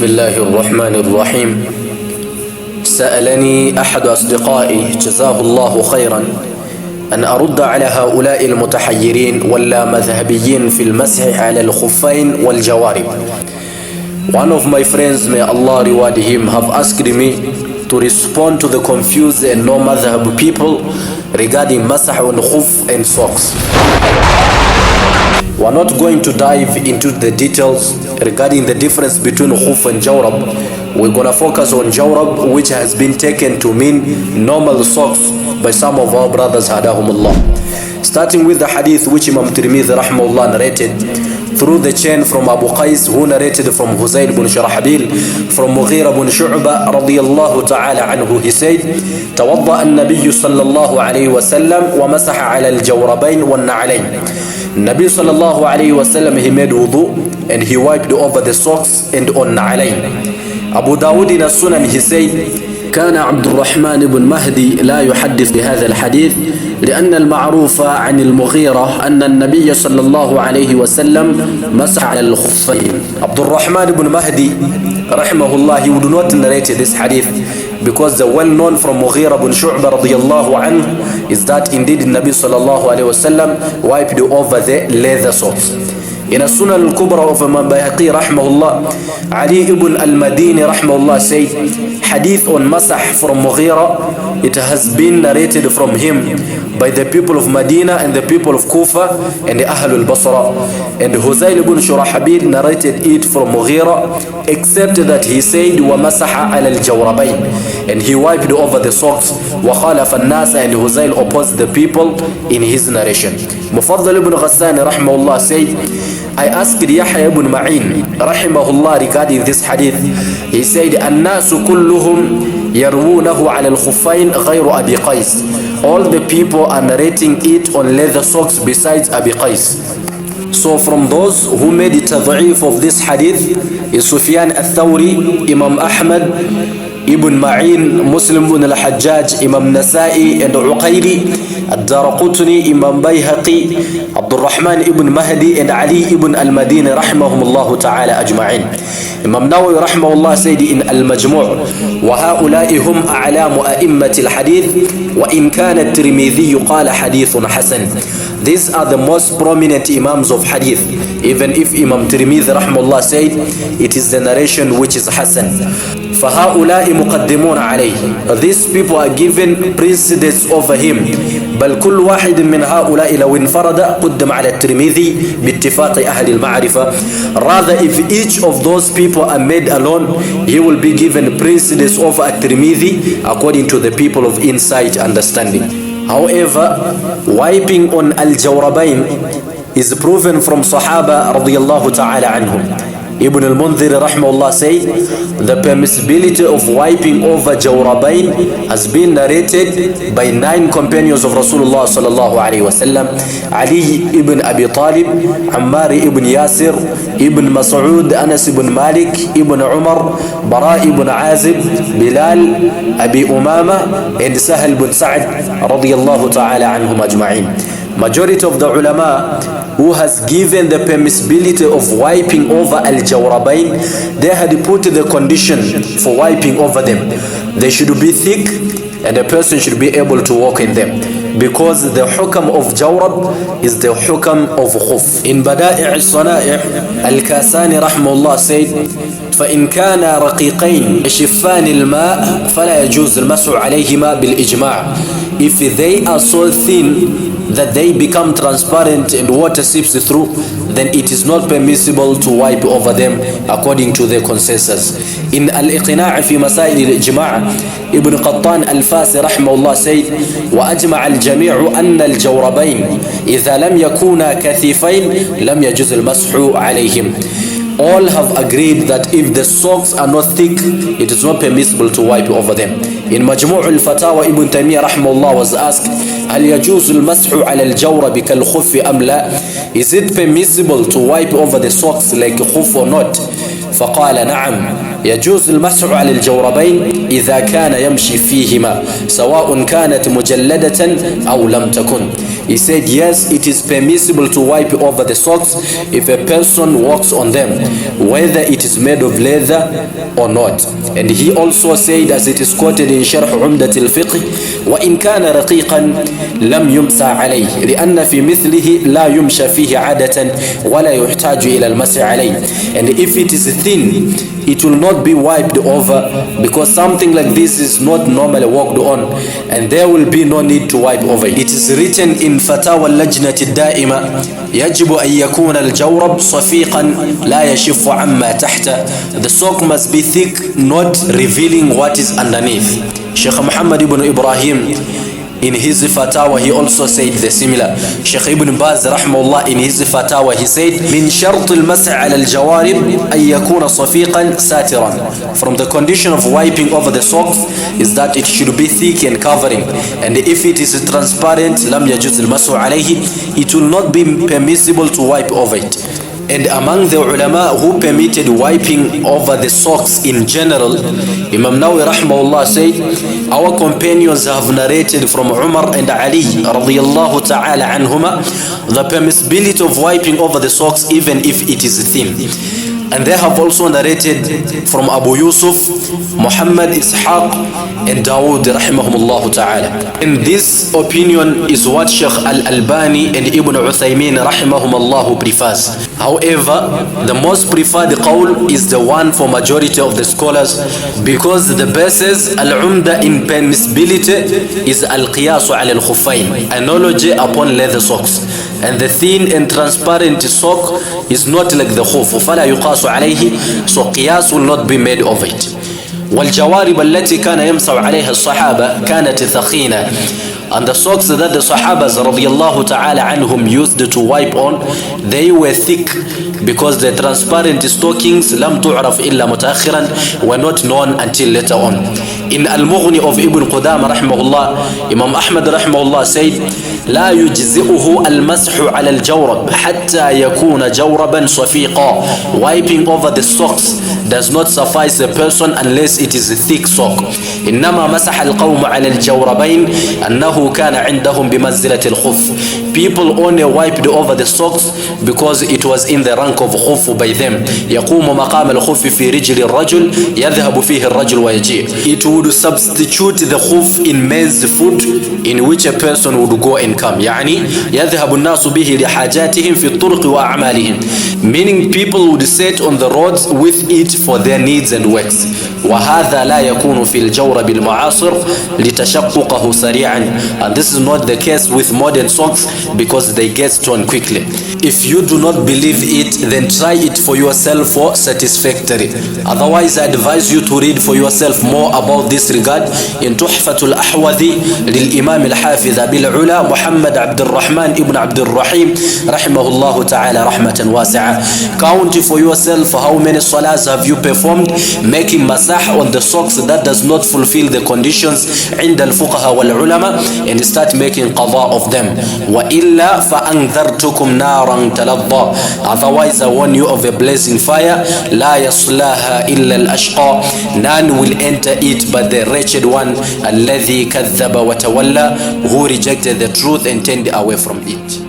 الله الرحمن الرحيم. سألني أحد أصدقائي جزاه الله خيرا أن أرد على هؤلاء المتحيرين واللامذهبيين في المسح على الخفين والجوارب. One of my friends, may Allah reward him, have asked me to respond to the confused and no madhab people regarding masah on khuf and socks. We're not going to dive into the details regarding the difference between khuf and jawrab. We're going to focus on jawrab, which has been taken to mean normal socks by some of our brothers, hadahumullah. Starting with the hadith which Imam Tirmidhi rahmahullah narrated through the chain from Abu Qais, who narrated from Huzayl ibn Shurahbil, from Mughira ibn Shu'ba radiyallahu ta'ala anhu. He said, توضأ النبي صلى الله عليه وسلم ومسح على الجوربين والنعلين. Nabi sallallahu alayhi wa sallam, he made wudu and he wiped over the socks and on na'alayn. Abu Dawud in as-Sunan, he said, كان عبد الرحمن بن مهدي لا يحدث بهذا الحديث لأن المعروف عن المغيرة أن النبي صلى الله عليه وسلم مسح على الخفين. عبد الرحمن بن مهدي rahimahullah, he would not narrate this hadith because the well-known from Mughira ibn Shu'ba radiyallahu anhu is that indeed Nabi sallallahu alayhi wasallam wiped over the leather socks. In a Sunan al-Kubra of Imam Bayhaqi rahimahullah, Ali ibn al-Madini rahimahullah said, hadith on masah from Mughira, it has been narrated from him by the people of Medina and the people of Kufa and the Ahlul Basra. And Huzayl ibn Shurahbil narrated it from Mughira, except that he said, وَمَسَحَ عَلَى الْجَوْرَبَيْنِ, and he wiped over the socks. وَخَالَفَ النَّاسَ, and Huzayl opposed the people in his narration. Mufaddal ibn Ghassan rahimahullah said, I asked Yahya ibn Ma'in rahimahullah regarding this hadith. He said, النَّاسُ كُلُّهُمْ يَرْوُونَهُ عَلَى الْخُفَّيْنِ غَيْرُ أَبِي قَيْسِ. All the people are narrating it on leather socks besides Abi Qais. So from those who made it tad'if of this hadith is Sufyan al-Thawri, Imam Ahmad, Ibn Ma'in, Muslim ibn al-Hajjaj, Imam Nasa'i and Uqayli, Ad-Daraqutni, Imam Bayhaqi, Abdul Rahman ibn Mahdi and Ali ibn al-Madini rahimahumullah ta'ala ajma'in. Imam Nawawi rahimahullah said in Al-Majmu' وَهَؤُلَاءِ هُمْ أَعْلَامُ أَئِمَّةِ الْحَدِيثِ وَإِنْ كَانَ التِّرْمِذِيُّ قَالَ حَدِيثٌ حَسَنٌ. These are the most prominent imams of hadith, even if Imam Tirmidhi rahimahullah said it is the narration which is Hasan. فَهَؤُلَاءِ مُقَدِّمُونَ عَلَيْهِ. These people are given precedence over him. بل كل واحد من هؤلاء لو انفرد قدم على الترمذي باتفاق أهل المعرفة. Rather, if each of those people are made alone, he will be given precedence over at-Tirmidhi according to the people of insight understanding. However, wiping on al-Jawrabain is proven from Sahaba radiyallahu ta'ala anhum. Ibn al-Mundhir rahimahullah say the permissibility of wiping over Jawrabain has been narrated by 9 companions of Rasulullah sallallahu alayhi wa sallam: Ali ibn Abi Talib, Ammar ibn Yasir, Ibn Mas'ud, Anas ibn Malik, Ibn Umar, Bara ibn Azib, Bilal, Abi Umama and Sahal ibn Sa'd radiyallahu ta'ala anhum ajma'in. Majority of the ulama who has given the permissibility of wiping over al-Jawrabain, they had put the condition for wiping over them. They should be thick and a person should be able to walk in them, because the hukam of jawrab is the hukam of khuf. In Bada'i' al-Sana'i', al-Kasani rahimahullah said, فإن كان رقيقين يشفان الماء فلا يجوز المسح عليهما بالإجماع. If they are so thin that they become transparent and water seeps through, then it is not permissible to wipe over them according to the consensus. In Al-Iqna' fi Masail al-Ijma', Ibn Qattan al-Fasi rahimahullah said, وأجمع الجميع أن الجوربين إذا لم يكونا كثيفين لم يجوز المسح عليهم. All have agreed that if the socks are not thick, it is not permissible to wipe over them. In Majmu' al-Fatawa, Ibn Taymiyyah rahimahullah was asked, هل يجوز المسح على الجورب كالخف أم لا? Is it permissible to wipe over the socks like khuf or not? فقال نعم يجوز المسح على الجوربين إذا كان يمشي فيهما سواء كانت مجلدة أو لم تكن. He said, yes, it is permissible to wipe over the socks if a person walks on them, whether it is made of leather or not. And he also said, as it is quoted in شرح عمدة الفقه, وإن كان رقيقا لم يمسى عليه لأن في مثله لا يمشى فيه عادة ولا يحتاج إلى المسح عليه. And if it is thin, it will not be wiped over, because something like this is not normally walked on, and there will be no need to wipe over it. It is written in فتاوى اللجنة الدائمة يجب أن يكون الجورب صفيقا لا يشف عما تحت. The sock must be thick, not revealing what is underneath. Sheikh Muhammad ibn Ibrahim, in his fatawa, he also said the similar. Sheikh Ibn Baz rahimahullah, in his fatawa, he said, من شرط المسح على الجوارب أن يكون صفيقا ساترا. From the condition of wiping over the socks is that it should be thick and covering. And if it is transparent, لم يجوز المسح عليه, it will not be permissible to wipe over it. And among the ulama who permitted wiping over the socks in general, Imam Nawawi rahimahullah said, our companions have narrated from Umar and Ali radiyallahu ta'ala anhuma the permissibility of wiping over the socks even if it is thin. And they have also narrated from Abu Yusuf, Muhammad, Ishaq, and Dawood rahimahumullah ta'ala. And this opinion is what Sheikh Al-Albani and Ibn Uthaymin rahimahumullah prefers. However, the most preferred qawl is the one for majority of the scholars, because the basis al-umda in permissibility is al-qiyas ala al-khuffayn, analogy upon leather socks. And the thin and transparent sock is not like the khuf, فلا يقاس عليه, so qiyas will not be made of it. والجوارب التي كان يمسح عليها الصحابة كانت ثخينة. And the socks that the Sahabas radiyallahu ta'ala anhum used to wipe on, they were thick, because the transparent stockings lam tu'raf illa mutaakhiran, were not known until later on. In Al-Mughni of Ibn Qudama rahimahullah, Imam Ahmad rahimahullah said, لا يجزئه المسح على الجورب حتى يكون جوربا صفيقا. Wiping over the socks does not suffice a person unless it is a thick sock. إنما مسح القوم على الجوربين أنه كان عندهم بمنزلة الخف. People only wiped over the socks because it was in the rank of khuf by them. يقوم مقام الخف في رجل الرجل يذهب فيه الرجل ويجيء. It would substitute the khuf in men's foot, in which a person would go and come. يعني يذهب الناس به لحاجاتهم في الطرق وأعمالهم. Meaning people would sit on the roads with it for their needs and works. وهذا لا يكون في الجورب المعاصر لتشققه سريعا. And this is not the case with modern socks, because they get torn quickly. If you do not believe it, then try it for yourself for satisfactory. Otherwise, I advise you to read for yourself more about this regard in تحفة الأحوذي للإمام الحافظ بالعلا محمد عبد الرحمن ابن عبد الرحيم رحمه الله تعالى رحمة واسعة. Count for yourself how many salahs have you performed making masah on the socks that does not fulfill the conditions عند الفقهاء والعلماء, and start making qada of them. وإلا فأنذرتكم نارا تلظى. Otherwise, I warn you of a blazing fire. لا يصلاها إلا الأشقى. None will enter it but the wretched one. الذي كذب وتولى, who rejected the truth and turned away from it.